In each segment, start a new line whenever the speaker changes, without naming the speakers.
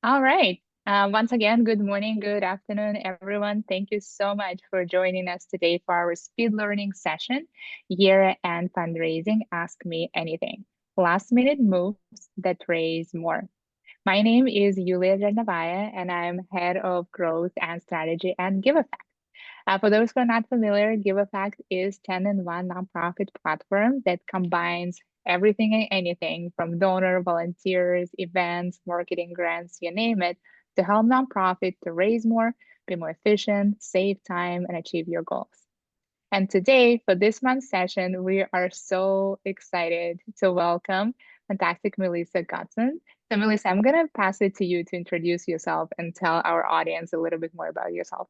All right. Once again, good morning, good afternoon, everyone. Thank you so much for joining us today for our speed learning session, year-end fundraising. Ask me anything. Last minute moves that raise more. My name is Yulia Zhernovaya, and I'm head of growth and strategy at Giveffect. For those who are not familiar, Giveffect is 10-in-1 nonprofit platform that combines everything and anything from donor, volunteers, events, marketing grants, you name it, to help nonprofit to raise more, be more efficient, save time, and achieve your goals. And today, for this month's session, we are so excited to welcome fantastic Melissa Goodson. So, Melissa, I'm going to pass it to you to introduce yourself and tell our audience a little bit more about yourself.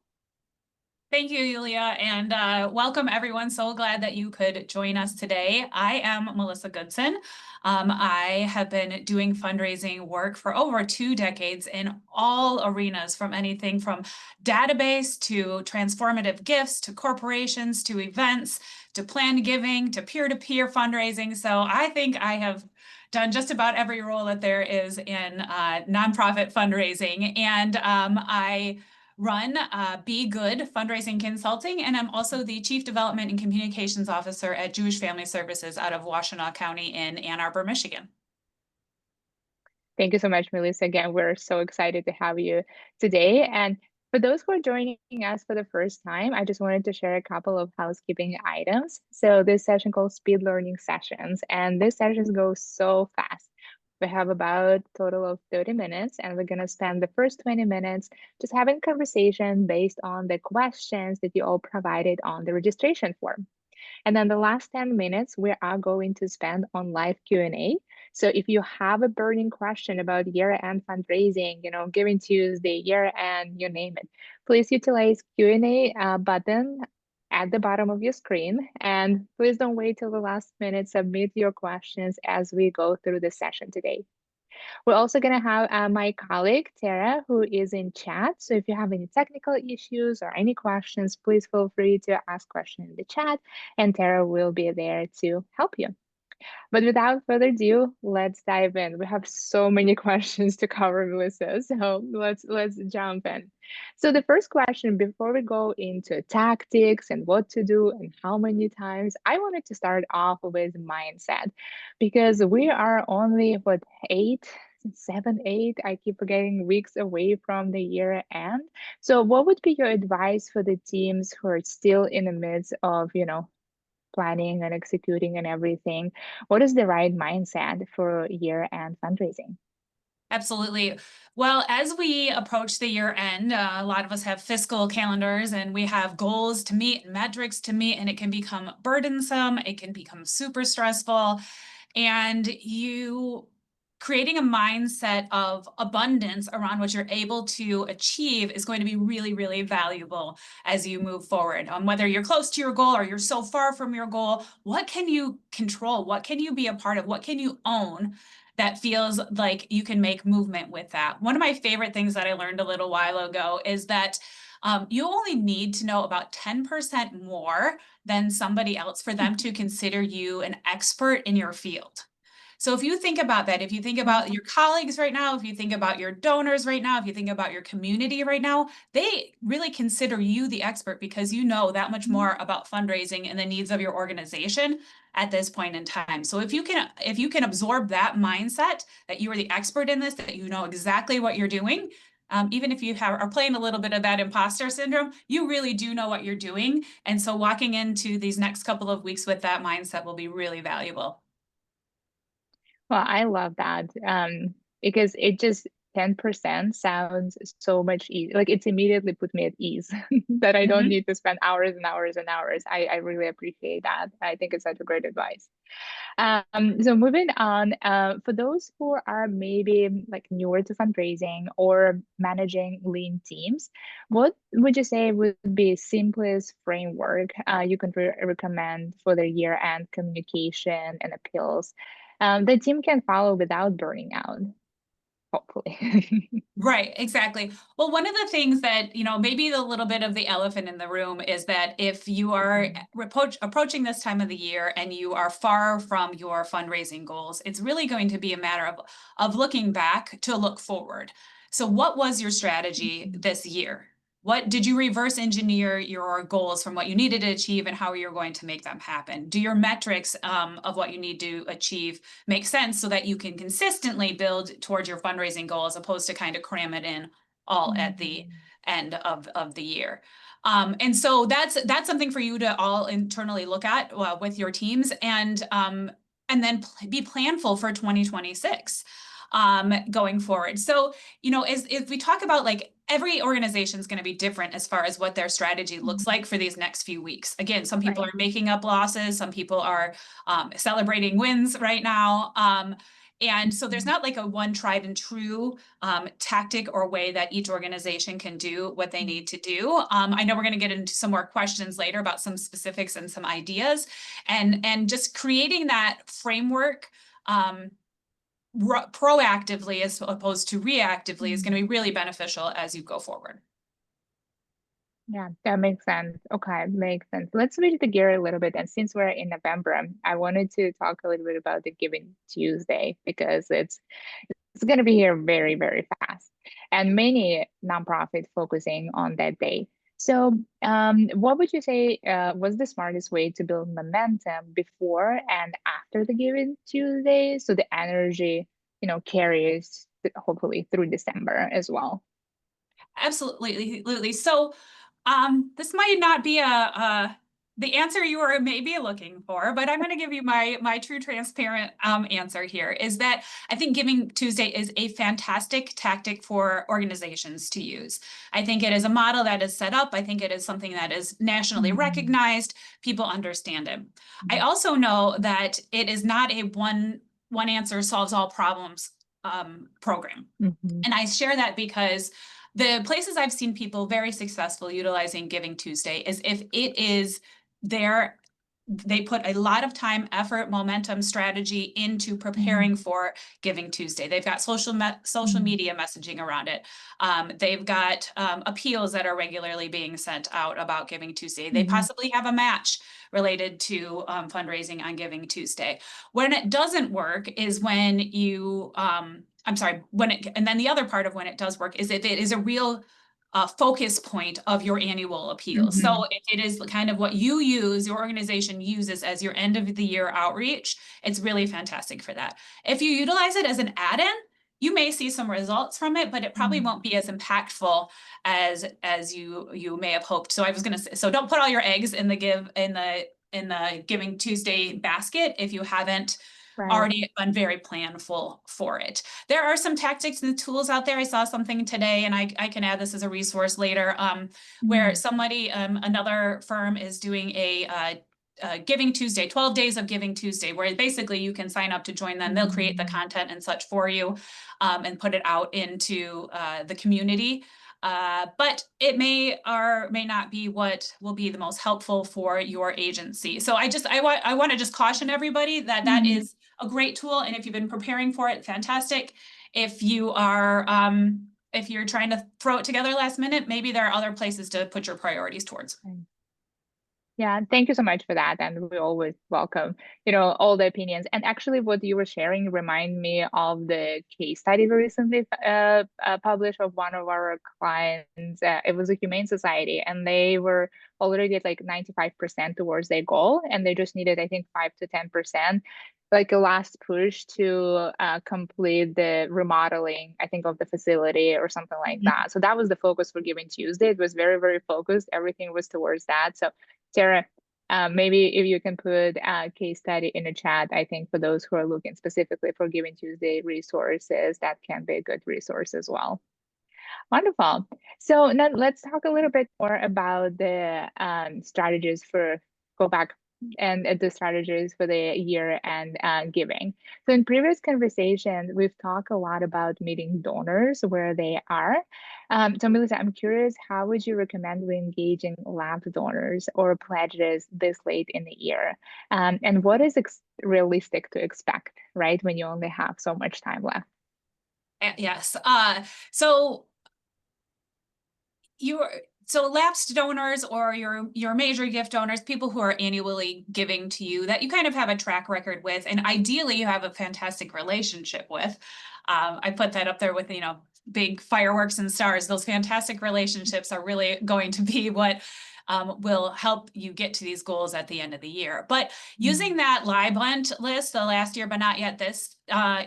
Thank you, Yulia, and welcome everyone. So glad that you could join us today. I am Melissa Goodson. I have been doing fundraising work for over 2 decades in all arenas, from anything from database to transformative gifts to corporations to events to planned giving to peer-to-peer fundraising. So I think I have done just about every role that there is in nonprofit fundraising, and I run BeeGood Fundraising Consulting, and I'm also the Chief Development and Communications Officer at Jewish Family Services out of Washtenaw County in Ann Arbor, Michigan.
Thank you so much, Melissa. Again, we're so excited to have you today. And for those who are joining us for the first time, I just wanted to share a couple of housekeeping items. So this session called Speed Learning Sessions, and this sessions go so fast. We have about a total of 30 minutes, and we're going to spend the first 20 minutes just having conversation based on the questions that you all provided on the registration form. And then the last 10 minutes, we are going to spend on live Q&A. So if you have a burning question about year-end fundraising, Giving Tuesday, year-end, you name it, please utilize Q&A button at the bottom of your screen. And please don't wait till the last minute. Submit your questions as we go through the session today. We're also going to have my colleague, Tara, who is in chat. So if you have any technical issues or any questions, please feel free to ask questions in the chat, and Tara will be there to help you. But without further ado, let's dive in. We have so many questions to cover, Melissa. So let's jump in. So the first question, before we go into tactics and what to do and how many times, I wanted to start off with mindset, because we are only what, 8, 7, 8, I keep forgetting, weeks away from the year end. So what would be your advice for the teams who are still in the midst of, planning and executing and everything? What is the right mindset for year-end fundraising?
Absolutely. Well, as we approach the year end, a lot of us have fiscal calendars and we have goals to meet and metrics to meet, and it can become burdensome. It can become super stressful. And you creating a mindset of abundance around what you're able to achieve is going to be really, really valuable as you move forward. Whether you're close to your goal or you're so far from your goal, what can you control? What can you be a part of? What can you own that feels like you can make movement with that? One of my favorite things that I learned a little while ago is that you only need to know about 10% more than somebody else for them to consider you an expert in your field. So if you think about that, if you think about your colleagues right now, if you think about your donors right now, if you think about your community right now, they really consider you the expert because you know that much more about fundraising and the needs of your organization at this point in time. So if you can absorb that mindset that you are the expert in this, that you know exactly what you're doing, even if you are playing a little bit of that imposter syndrome, you really do know what you're doing. And so walking into these next couple of weeks with that mindset will be really valuable.
Well, I love that, because it just 10% sounds so much easy. Like it's immediately put me at ease that I don't
Mhm.
need to spend hours and hours and hours. I really appreciate that. I think it's such a great advice. So moving on, for those who are maybe like newer to fundraising or managing lean teams, what would you say would be simplest framework you can recommend for the year-end communication and appeals the team can follow without burning out, hopefully?
Right, exactly. Well, one of the things that, maybe the little bit of the elephant in the room is that if you are approaching this time of the year and you are far from your fundraising goals, it's really going to be a matter of looking back to look forward. So what was your strategy this year? What did you reverse engineer your goals from what you needed to achieve, and how you're going to make them happen? Do your metrics of what you need to achieve make sense so that you can consistently build towards your fundraising goal, as opposed to kind of cram it in all at the end of the year? And so that's something for you to all internally look at with your teams, and then be planful for 2026 going forward. So, you know, if we talk about, like, every organization is going to be different as far as what their strategy looks like for these next few weeks. Again, some people are making up losses, some people are celebrating wins right now. And so there's not like a one tried and true tactic or way that each organization can do what they need to do. I know we're going to get into some more questions later about some specifics and some ideas, and just creating that framework proactively as opposed to reactively is going to be really beneficial as you go forward.
Yeah, that makes sense. Okay, makes sense. Let's switch the gear a little bit. And since we're in November, I wanted to talk a little bit about the Giving Tuesday, because it's going to be here very, very fast, and many nonprofits focusing on that day. So, what would you say was the smartest way to build momentum before and after the Giving Tuesday, so the energy, carries hopefully through December as well?
Absolutely. So, this might not be the answer you are maybe looking for, but I'm going to give you my true transparent answer here, is that I think Giving Tuesday is a fantastic tactic for organizations to use. I think it is a model that is set up. I think it is something that is nationally recognized. People understand it. I also know that it is not a one answer solves all problems program. And I share that because the places I've seen people very successful utilizing Giving Tuesday is if it is they put a lot of time, effort, momentum, strategy into preparing for Giving Tuesday. They've got social media messaging around it. They've got appeals that are regularly being sent out about Giving Tuesday. They possibly have a match related to fundraising on Giving Tuesday. When it doesn't work is when you, and then the other part of when it does work is if it is a real focus point of your annual appeal. So if it is kind of what you use, your organization uses as your end of the year outreach, it's really fantastic for that. If you utilize it as an add-in, you may see some results from it, but it probably won't be as impactful as you may have hoped. So I was going to say, so don't put all your eggs in the Giving Tuesday basket if you haven't already been very planful for it. There are some tactics and tools out there. I saw something today, and I can add this as a resource later, where somebody, another firm is doing a Giving Tuesday, 12 days of Giving Tuesday, where basically you can sign up to join them. They'll create the content and such for you and put it out into the community. But it may or may not be what will be the most helpful for your agency. So I want to just caution everybody that that is a great tool. And if you've been preparing for it, fantastic. If you are, if you're trying to throw it together last minute, maybe there are other places to put your priorities towards.
Yeah, thank you so much for that. And we always welcome, all the opinions. And actually, what you were sharing remind me of the case study we recently published of one of our clients. It was a humane society, and they were already at like 95% towards their goal, and they just needed, I think, 5 to 10%, like a last push to complete the remodeling, I think, of the facility or something like that. So that was the focus for Giving Tuesday. It was very, very focused. Everything was towards that. So Sarah, maybe if you can put a case study in the chat, I think for those who are looking specifically for Giving Tuesday resources, that can be a good resource as well. Wonderful. So now let's talk a little bit more about the strategies for go back and the strategies for the year and giving. So in previous conversations, we've talked a lot about meeting donors where they are. So Melissa, I'm curious, how would you recommend we engaging lapsed donors or pledges this late in the year? And what is realistic to expect, right, when you only have so much time left?
Yes. So lapsed donors or your major gift donors, people who are annually giving to you that you kind of have a track record with, and ideally you have a fantastic relationship with. I put that up there with, big fireworks and stars. Those fantastic relationships are really going to be what will help you get to these goals at the end of the year. But using that live blend list, the last year, but not yet this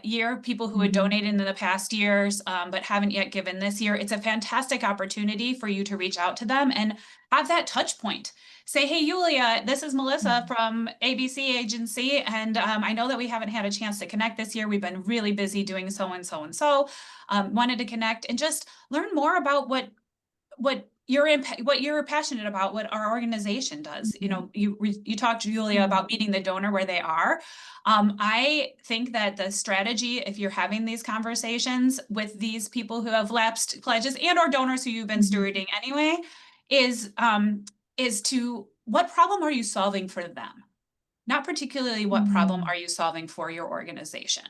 year, people who had donated in the past years, but haven't yet given this year, it's a fantastic opportunity for you to reach out to them and have that touch point. Say, hey, Yulia, this is Melissa from ABC Agency, and I know that we haven't had a chance to connect this year. We've been really busy doing so and so and so. Wanted to connect and just learn more about what you're passionate about, what our organization does. You know, you talked to Yulia about meeting the donor where they are. I think that the strategy, if you're having these conversations with these people who have lapsed pledges and or donors who you've been stewarding anyway, is to what problem are you solving for them? Not particularly what problem are you solving for your organization.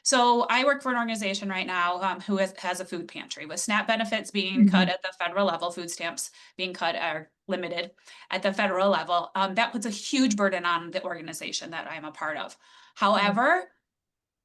So I work for an organization right now who has a food pantry with SNAP benefits being cut at the federal level, food stamps being cut or limited at the federal level. That puts a huge burden on the organization that I'm a part of. However,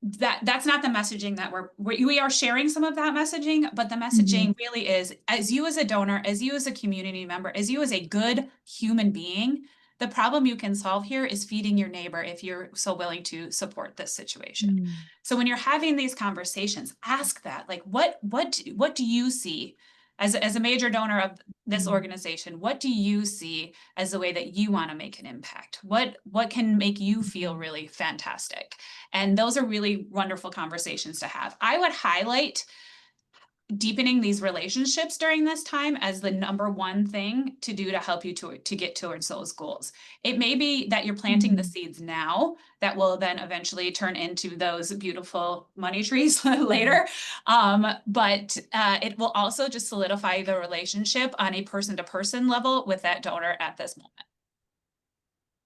that's not the messaging that we are sharing some of that messaging, but the messaging really is, as you as a donor, as you as a community member, as you as a good human being, the problem you can solve here is feeding your neighbor if you're so willing to support this situation. So when you're having these conversations, ask that, like, what do you see as a major donor of this organization? What do you see as the way that you want to make an impact? What can make you feel really fantastic? And those are really wonderful conversations to have. I would highlight deepening these relationships during this time as the number one thing to do to help you to get towards those goals. It may be that you're planting the seeds now that will then eventually turn into those beautiful money trees later. But it will also just solidify the relationship on a person-to-person level with that donor at this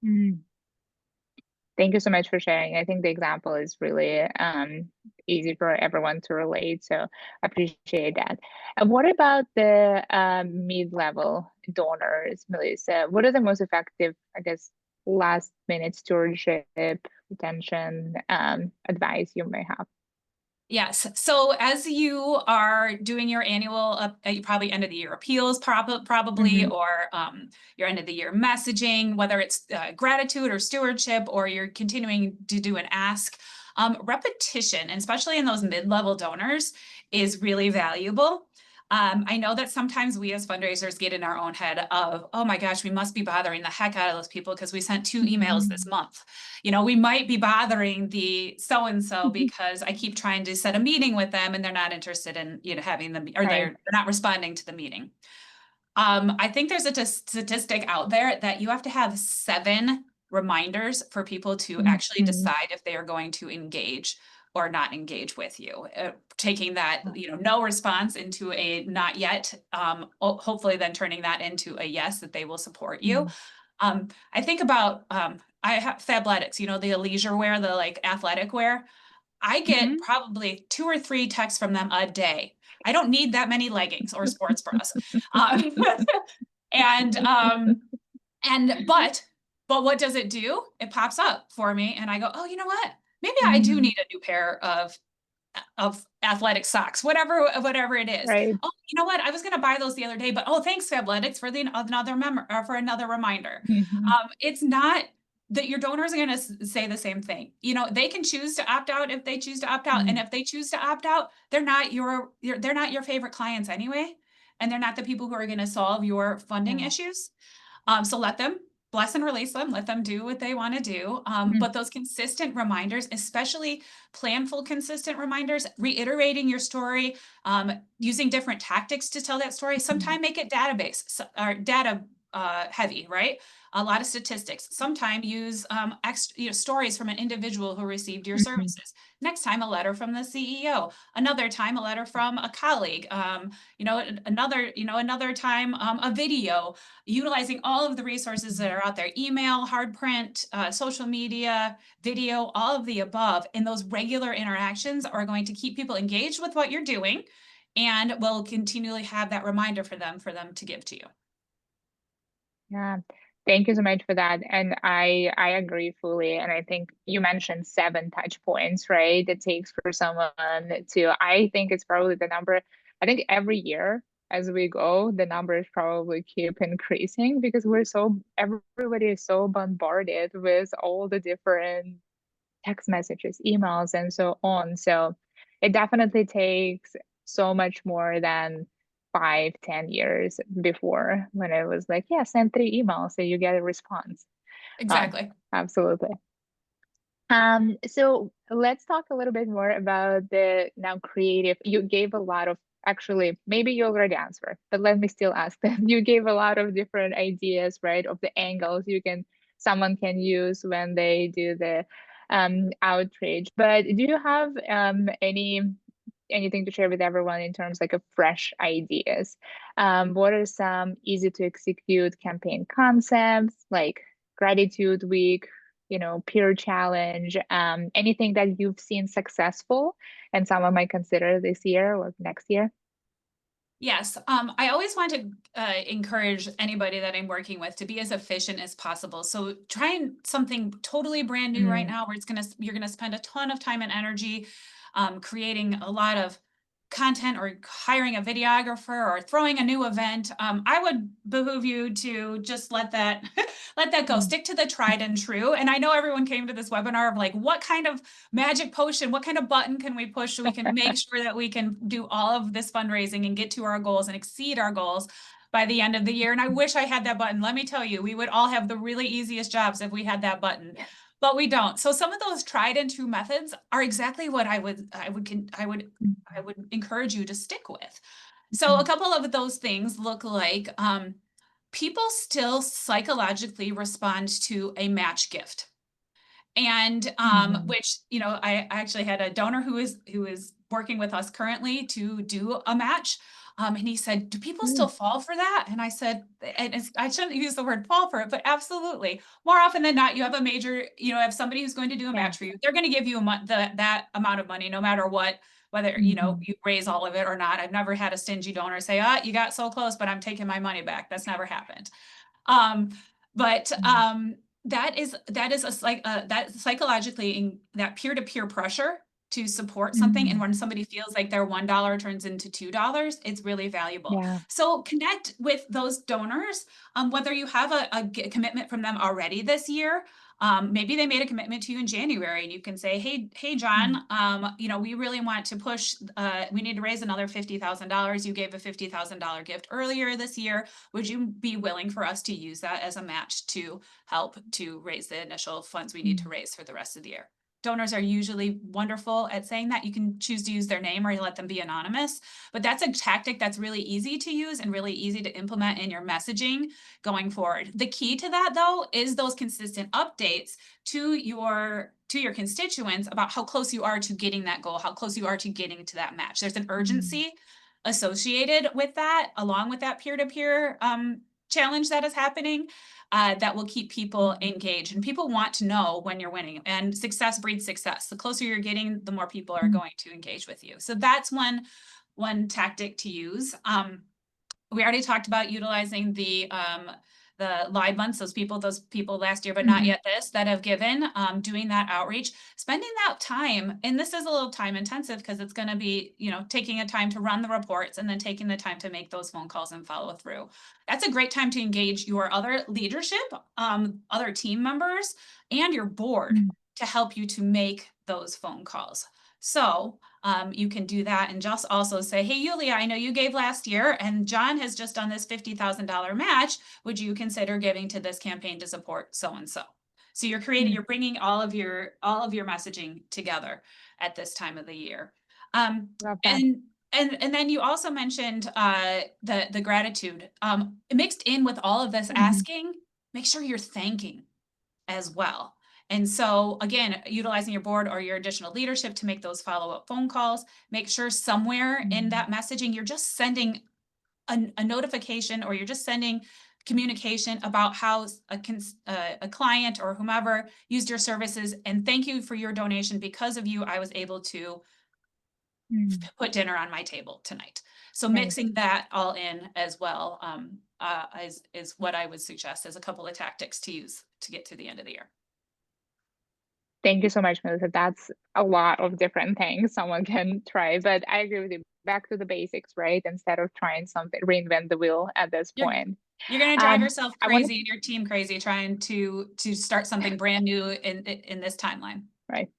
moment.
Thank you so much for sharing. I think the example is really easy for everyone to relate, so I appreciate that. And what about the mid-level donors, Melissa? What are the most effective, I guess, last-minute stewardship, retention advice you may have?
Yes. So as you are doing your annual, probably end of the year appeals, probably, or your end of the year messaging, whether it's gratitude or stewardship, or you're continuing to do an ask, repetition, and especially in those mid-level donors, is really valuable. I know that sometimes we as fundraisers get in our own head of, oh my gosh, we must be bothering the heck out of those people because we sent 2 emails this month. You know, we might be bothering the so-and-so because I keep trying to set a meeting with them and they're not interested in, you know, having them, or they're not responding to the meeting. I think there's a statistic out there that you have to have 7 reminders for people to actually decide if they are going to engage or not engage with you, taking that, you know, no response into a not yet, hopefully then turning that into a yes, that they will support you. I think about, I have Fabletics, you know, the leisure wear, the like athletic wear. I get probably 2 or 3 texts from them a day. I don't need that many leggings or sports bras. But what does it do? It pops up for me and I go, oh, you know what? Maybe I do need a new pair of athletic socks, whatever it is.
Right.
Oh, you know what? I was going to buy those the other day, but oh, thanks Fabletics for another reminder. It's not that your donors are going to say the same thing. You know, they can choose to opt out if they choose to opt out, and if they choose to opt out, they're not your favorite clients anyway, and they're not the people who are going to solve your funding issues. So let them bless and release them, let them do what they want to do. But those consistent reminders, especially planful, consistent reminders, reiterating your story, using different tactics to tell that story. Sometimes make it database or data heavy, right? A lot of statistics. Sometimes use stories from an individual who received your services. Next time, a letter from the CEO. Another time, a letter from a colleague. Another time, a video. Utilizing all of the resources that are out there: email, hard print, social media, video, all of the above. And those regular interactions are going to keep people engaged with what you're doing, and will continually have that reminder for them to give to you.
Yeah, Thank you so much for that. And I agree fully. And I think you mentioned 7 touch points, right? It takes for someone to, I think it's probably the number. I think every year as we go, the numbers probably keep increasing because everybody is so bombarded with all the different text messages, emails, and so on. So it definitely takes so much more than 5, 10 years before when it was like, yeah, send 3 emails so you get a response.
Exactly.
Absolutely. So let's talk a little bit more about the now creative. You gave a lot of, actually, maybe you already answered, but let me still ask them. You gave a lot of different ideas, right, of the angles someone can use when they do the outreach. But do you have anything to share with everyone in terms like of fresh ideas? What are some easy to execute campaign concepts like gratitude week, peer challenge, anything that you've seen successful and someone might consider this year or next year?
Yes, I always want to encourage anybody that I'm working with to be as efficient as possible. So trying something totally brand new right
Mm,
now where you're gonna spend a ton of time and energy creating a lot of content or hiring a videographer or throwing a new event. I would behoove you to just let that let that go.
mm.
Stick to the tried and true. And I know everyone came to this webinar of like, what kind of magic potion, what kind of button can we push so we can make sure that we can do all of this fundraising and get to our goals and exceed our goals by the end of the year. And I wish I had that button. Let me tell you, we would all have the really easiest jobs if we had that button.
Yes.
But we don't. So some of those tried and true methods are exactly what I would encourage you to stick with. So a
Mm,
couple of those things look like people still psychologically respond to a match gift. And
mhm.
which, I actually had a donor who is working with us currently to do a match. And he said, do people still
Mm,
fall for that? And I said, I shouldn't use the word fall for it, but absolutely. More often than not, you have a major, have somebody who's going to do a
yeah.
match for you. They're going to give you that amount of money, no matter what, whether,
Mhm.
you raise all of it or not. I've never had a stingy donor say, you got so close, but I'm taking my money back. That's never happened. Um, but
Mm,
that is that psychologically in that peer-to-peer pressure to support something. And
mm.
when somebody feels like their $1 turns into $2, it's really valuable.
Yeah.
So connect with those donors, whether you have a commitment from them already this year. Maybe they made a commitment to you in January and you can say, hey,
Mm,
John, we really want to push, we need to raise another $50,000. You gave a $50,000 gift earlier this year. Would you be willing for us to use that as a match to help to raise the initial funds we need to
mm,
raise for the rest of the year? Donors are usually wonderful at saying that. You can choose to use their name or let them be anonymous, but that's a tactic that's really easy to use and really easy to implement in your messaging going forward. The key to that though is those consistent updates to your constituents about how close you are to getting that goal, how close you are to getting to that match. There's an
mm,
urgency associated with that, along with that peer-to-peer challenge that is happening, that will keep people
mm,
engaged. And people want to know when you're winning. And success breeds success. The closer you're getting, the more people are
mm,
going to engage with you. So that's one tactic to use. We already talked about utilizing the live months, those people last year, but not
mhm,
yet this, that have given, doing that outreach, spending that time. And this is a little time intensive because it's going to be, taking a time to run the reports and then taking the time to make those phone calls and follow through. That's a great time to engage your other leadership, other team members, and your board
mm,
to help you to make those phone calls. So you can do that and just also say, hey, Yulia, I know you gave last year and John has just done this $50,000 match. Would you consider giving to this campaign to support so-and-so? So
mm.
you're bringing all of your messaging together at this time of the year. Um,
Love that.
and then you also mentioned the gratitude mixed in with all of this
Mhm,
asking, make sure you're thanking as well. And so again, utilizing your board or your additional leadership to make those follow-up phone calls, make sure somewhere in
mm,
that messaging, you're just sending a notification or you're just sending communication about how a client or whomever used your services and thank you for your donation. Because of you, I was able to
Mm.
put dinner on my table tonight. So
Right.
mixing that all in as well is what I would suggest as a couple of tactics to use to get to the end of the year.
Thank you so much, Melissa. That's a lot of different things someone can try, but I agree with you. Back to the basics, right? Instead of trying something, reinvent the wheel at this
You're
point.
you're gonna drive
Um,
yourself
I wanted,
crazy and your team crazy trying to start something brand new in this timeline.
right.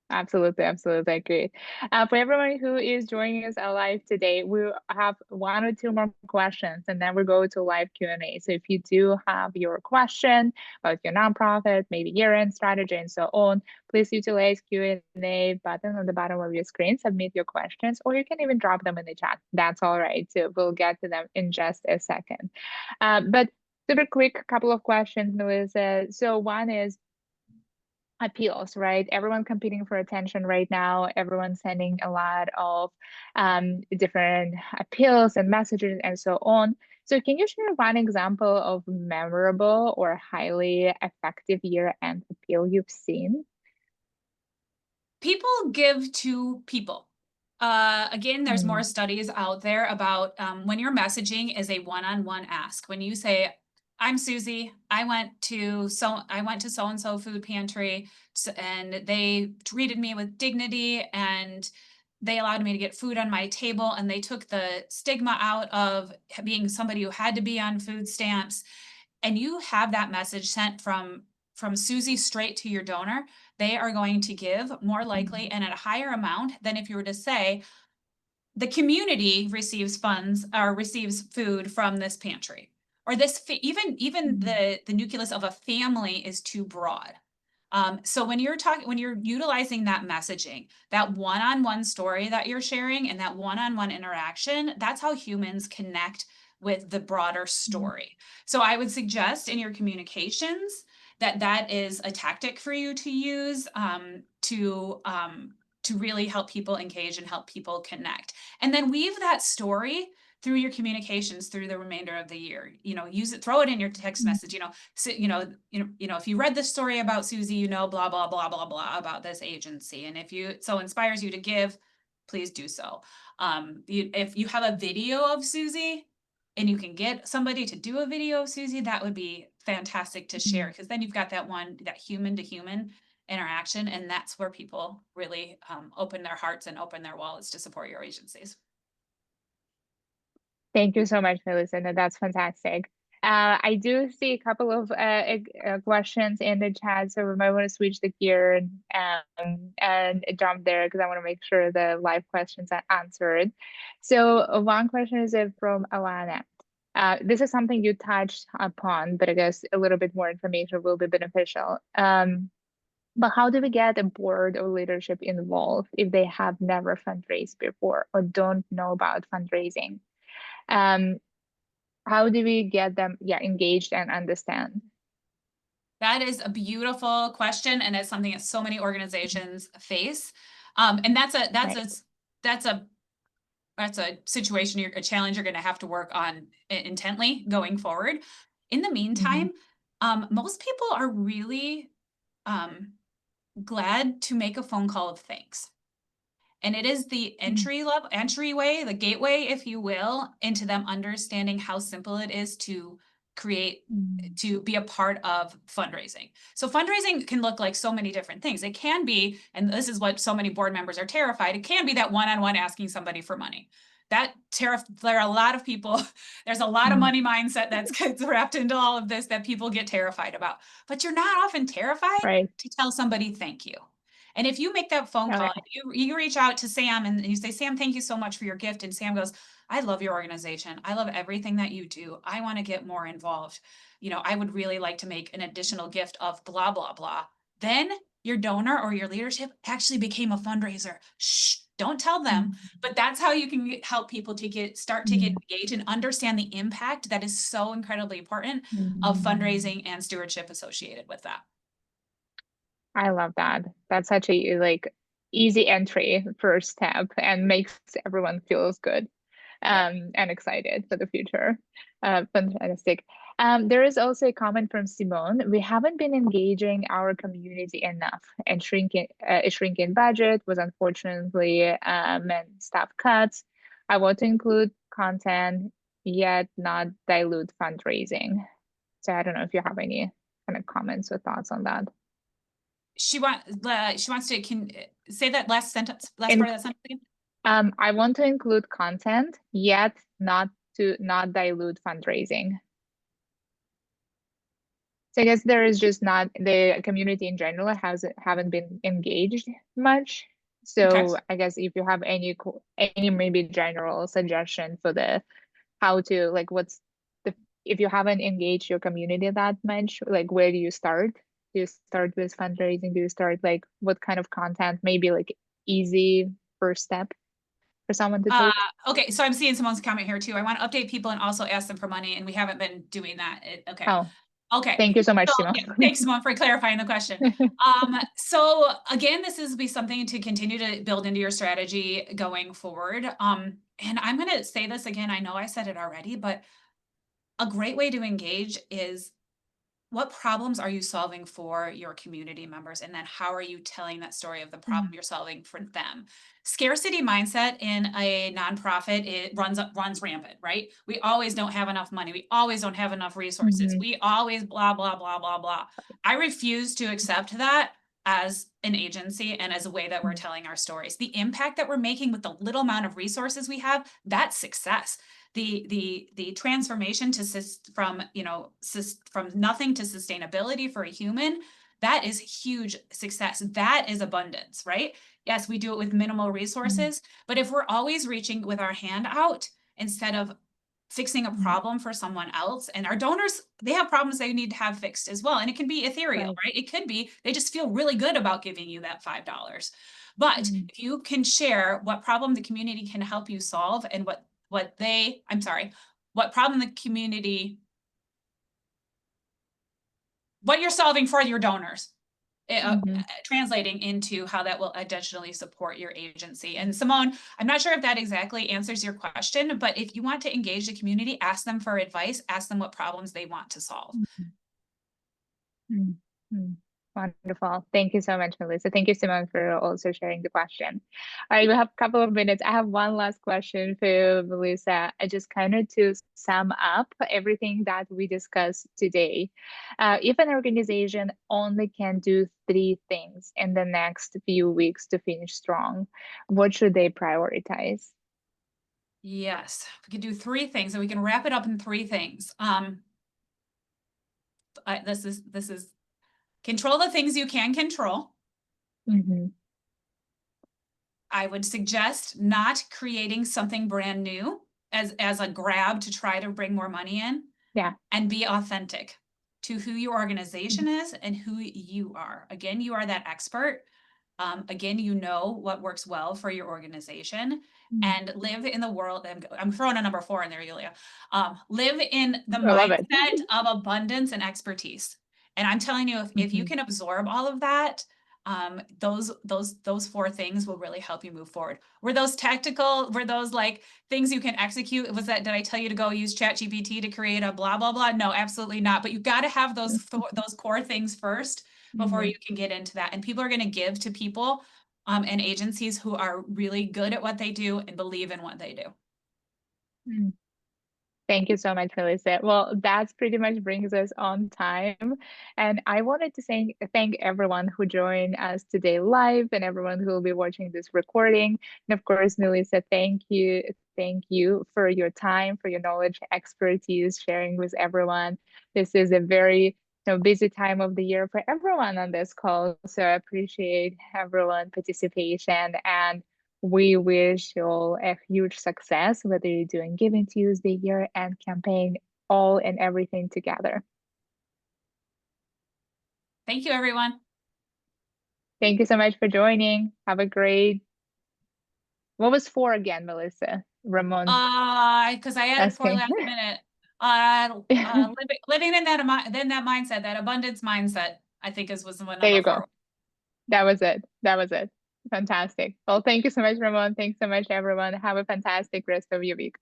Absolutely, absolutely agree. For everyone who is joining us live today, we have one or two more questions, and then we go to live Q&A. So if you do have your question about your nonprofit, maybe year-end strategy, and so on, please utilize Q&A button on the bottom of your screen, submit your questions, or you can even drop them in the chat. That's all right. So we'll get to them in just a second. But super quick couple of questions, Melissa. So one is, appeals, right? Everyone competing for attention right now. Everyone sending a lot of different appeals and messages and so on. So can you share one example of memorable or highly effective year-end appeal you've seen?
People give to people. Again, there's more
Mm,
studies out there about when your messaging is a one-on-one ask. When you say, "I'm Susie. I went to so and so food pantry, and they treated me with dignity, and they allowed me to get food on my table, and they took the stigma out of being somebody who had to be on food stamps." And you have that message sent from Susie straight to your donor, they are going to give more likely
mm,
and at a higher amount than if you were to say, the community receives funds or receives food from this pantry. Or even
mm,
the nucleus of a family is too broad. So when you're utilizing that messaging, that one-on-one story that you're sharing and that one-on-one interaction, that's how humans connect with the broader
mm,
story. So I would suggest in your communications that that is a tactic for you to use to really help people engage and help people connect. And then weave that story through your communications through the remainder of the year. Use it, throw it in your text
mm,
message. So, if you read this story about Susie, blah blah blah blah blah about this agency, and if you so inspires you to give, please do so. If you have a video of Susie and you can get somebody to do a video of Susie, that would be fantastic to share,
mm.
because then you've got that human to human interaction, and that's where people really open their hearts and open their wallets to support your agencies.
Thank you so much, Melissa. No, that's fantastic. I do see a couple of questions in the chat, so we might want to switch the gear and jump there because I want to make sure the live questions are answered. So one question is from Alana. This is something you touched upon, but I guess a little bit more information will be beneficial. But how do we get a board or leadership involved if they have never fundraised before or don't know about fundraising? Um, how do we get them, yeah, engaged and understand?
That is a beautiful question, and it's something that so many organizations face. And
Right.
that's a that's a situation, a challenge you're going to have to work on intently going forward. In the
Mm-hmm.
meantime, most people are really um, glad to make a phone call of thanks. And it is the entryway, the gateway, if you will, into them understanding how simple it is to create,
Mm-hmm.
to be a part of fundraising. So fundraising can look like so many different things. It can be, and this is what so many board members are terrified, it can be that one-on-one asking somebody for money. There are a lot of people, there's a lot of money mindset that's gets wrapped into all of this that people get terrified about. But you're not often terrified
Right.
to tell somebody thank you. And if you make that phone
Oh,
call,
yeah.
you reach out to Sam and you say, "Sam, thank you so much for your gift." And Sam goes, "I love your organization. I love everything that you do. I want to get more involved. I would really like to make an additional gift of blah, blah, blah." Then your donor or your leadership actually became a fundraiser. Shh, don't tell them. But that's how you can help people to start to get
Mm-hmm.
engaged and understand the impact that is so incredibly important of
Mm-hmm.
fundraising and stewardship associated with that.
I love that. That's such a like easy entry first step and makes everyone feels good
Yep.
and excited for the future. Fantastic. There is also a comment from Simone. We haven't been engaging our community enough, and a shrinking budget was unfortunately meant staff cuts. I want to include content, yet not dilute fundraising. So I don't know if you have any kind of comments or thoughts on that.
She wants to say that last sentence, last
In
part of that sentence again.
I want to include content, yet not dilute fundraising. So I guess there is just not the community in general haven't been engaged much.
Okay.
So I guess if you have any maybe general suggestion for the how to like what's the if you haven't engaged your community that much, like where do you start? Do you start with fundraising? Do you start like what kind of content? Maybe like easy first step for someone to take?
Okay, so I'm seeing someone's comment here too. I want to update people and also ask them for money, and we haven't been doing that. Okay.
Oh,
Okay.
thank you so much,
So
Simon.
yeah, thanks, Simone, for clarifying the question. So again, this is be something to continue to build into your strategy going forward. And I'm going to say this again. I know I said it already, but a great way to engage is what problems are you solving for your community members? And then how are you telling that story of the problem you're solving for them? Scarcity mindset in a nonprofit, it runs rampant, right? We always don't have enough money. We always don't have enough resources.
Mhm.
We always blah, blah, blah, blah, blah. I refuse to accept that as an agency and as a way that we're telling our stories. The impact that we're making with the little amount of resources we have, that's success. The transformation from from nothing to sustainability for a human, that is huge success. That is abundance, right? Yes, we do it with minimal resources, but if we're always reaching with our hand out instead of fixing a problem for someone else, and our donors, they have problems they need to have fixed as well, and it can be ethereal, right? It could be they just feel really good about giving you that $5. But if you can share what problem the community can help you solve and what problem the community, what you're solving for your donors, translating into how that will additionally support your agency. And Simone, I'm not sure if that exactly answers your question, but if you want to engage the community, ask them for advice, ask them what problems they want to solve.
Wonderful. Thank you so much, Melissa. Thank you, Simone, for also sharing the question. All right, we have a couple of minutes. I have one last question for Melissa. I just kind of to sum up everything that we discussed today. If an organization only can do 3 things in the next few weeks to finish strong, what should they prioritize?
Yes, we can do 3 things and we can wrap it up in 3 things. This is control the things you can control. I would suggest not creating something brand new as a grab to try to bring more money in.
Yeah.
And be authentic to who your organization is and who you are. Again, you are that expert. Again, you know what works well for your organization, and live in the world. I'm throwing a number 4 in there, Yulia. Live in the mindset of abundance and expertise. And I'm telling you, if you can absorb all of that, those 4 things will really help you move forward. Were those tactical? Were those like things you can execute? Did I tell you to go use ChatGPT to create a blah, blah, blah? No, absolutely not. But you've got to have those core things first before you can get into that. And people are going to give to people and agencies who are really good at what they do and believe in what they do.
Thank you so much, Melissa. Well, that pretty much brings us on time. And I wanted to thank everyone who joined us today live and everyone who will be watching this recording. And of course, Melissa, thank you. Thank you for your time, for your knowledge, expertise, sharing with everyone. This is a very busy time of the year for everyone on this call. So I appreciate everyone's participation, and we wish you all a huge success, whether you're doing Giving Tuesday, year end campaign, all and everything together.
Thank you, everyone.
Thank you so much for joining. Have a great, what was 4 again, Melissa? Ramon.
Because I added 4 last minute. Living in that mindset, that abundance mindset, I think was number 4.
There you go. That was it. That was it. Fantastic. Well, thank you so much, Ramon. Thanks so much, everyone. Have a fantastic rest of your week.